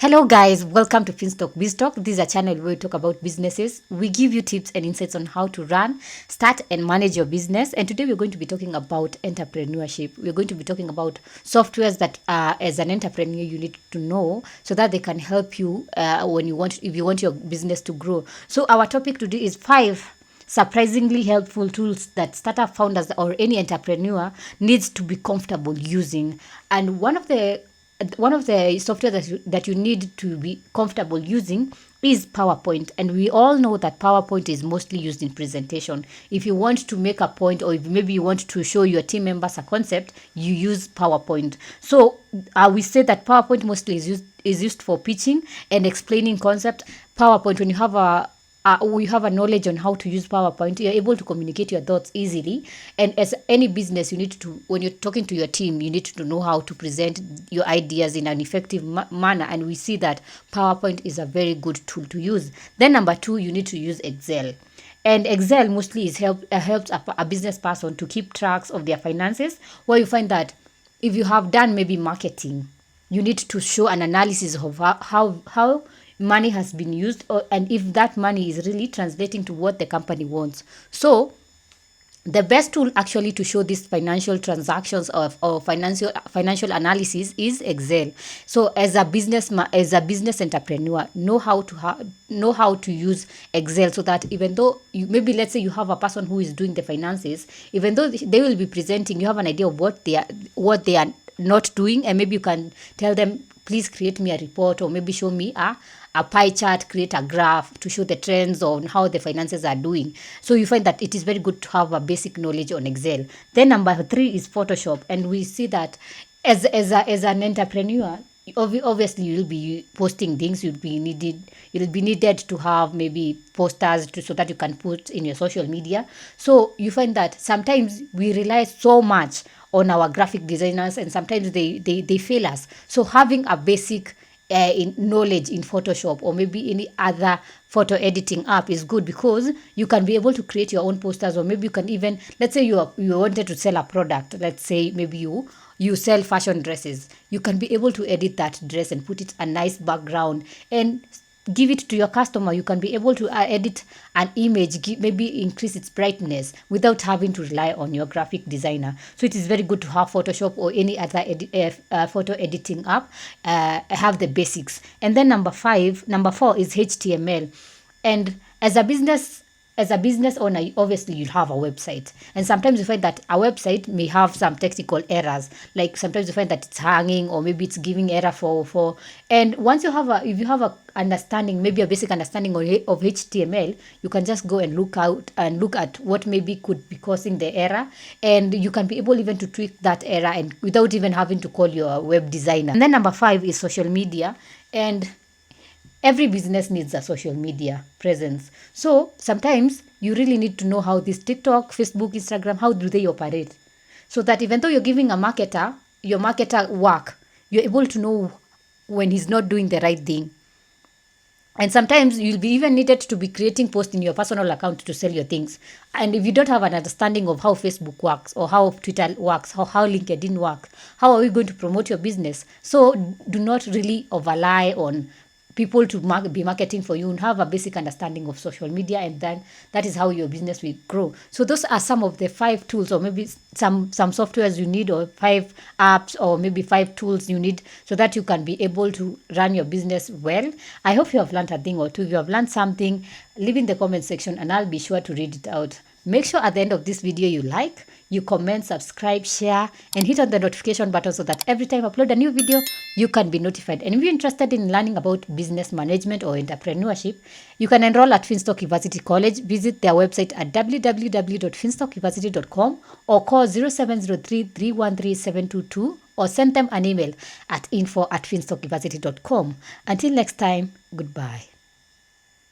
Hello guys, welcome to Finstock BizTalk. This is a channel where we talk about businesses. We give you tips and insights on how to run, start and manage your business. And today we're going to be talking about entrepreneurship. We're going to be talking about softwares that as an entrepreneur you need to know so that they can help you if you want your business to grow. So our topic today is 5 surprisingly helpful tools that startup founders or any entrepreneur needs to be comfortable using. And one of the software that you need to be comfortable using is PowerPoint. And we all know that PowerPoint is mostly used in presentation. If you want to make a point, or if maybe you want to show your team members a concept, you use PowerPoint. So we say that PowerPoint mostly is used for pitching and explaining concept. PowerPoint, when you have a knowledge on how to use PowerPoint, you're able to communicate your thoughts easily. And as any business, you need to, when you're talking to your team, you need to know how to present your ideas in an effective manner. And we see that PowerPoint is a very good tool to use. Then number 2, you need to use Excel. And Excel mostly helps a business person to keep tracks of their finances, where you find that if you have done maybe marketing, you need to show an analysis of how money has been used, and if that money is really translating to what the company wants. So the best tool actually to show these financial transactions or financial analysis is Excel. So as a business entrepreneur, know how to use Excel, so that even though maybe let's say you have a person who is doing the finances, even though they will be presenting, you have an idea of what they are not doing, and maybe you can tell them, please create me a report, or maybe show me a pie chart, create a graph to show the trends on how the finances are doing. So you find that it is very good to have a basic knowledge on Excel. Then number 3 is Photoshop. And we see that as an entrepreneur, obviously you'll be posting things. You'll be needed to have maybe posters so that you can put in your social media. So you find that sometimes we rely so much on our graphic designers, and sometimes they fail us. So having a basic knowledge in Photoshop or maybe any other photo editing app is good, because you can be able to create your own posters. Or maybe you can even, let's say you wanted to sell a product. Let's say maybe you sell fashion dresses. You can be able to edit that dress and put it a nice background and give it to your customer. You can be able to edit an image, maybe increase its brightness without having to rely on your graphic designer. So it is very good to have Photoshop or any other photo editing app. Have the basics. And then number 4 is HTML. And as a business owner, obviously you'll have a website, and sometimes you find that a website may have some technical errors. Like sometimes you find that it's hanging, or maybe it's giving error for and once you have if you have a understanding, maybe a basic understanding of HTML, you can just go and look at what maybe could be causing the error, and you can be able even to tweak that error, and without even having to call your web designer. And then number 5 is social media. And every business needs a social media presence. So sometimes you really need to know how this TikTok, Facebook, Instagram, how do they operate? So that even though you're giving your marketer work, you're able to know when he's not doing the right thing. And sometimes you'll be even needed to be creating posts in your personal account to sell your things. And if you don't have an understanding of how Facebook works, or how Twitter works, or how LinkedIn works, how are we going to promote your business? So do not really rely on people to be marketing for you, and have a basic understanding of social media, and then that is how your business will grow. So those are some of the 5 tools, or maybe some softwares you need, or 5 apps, or maybe 5 tools you need, so that you can be able to run your business well. I hope you have learned a thing or two. If you have learned something, leave in the comment section and I'll be sure to read it out. Make sure at the end of this video you comment, subscribe, share, and hit on the notification button, so that every time I upload a new video, you can be notified. And if you're interested in learning about business management or entrepreneurship, you can enroll at Finstock University College. Visit their website at www.finstockuniversity.com, or call 0703 313 722, or send them an email at info@finstockuniversity.com. Until next time, goodbye.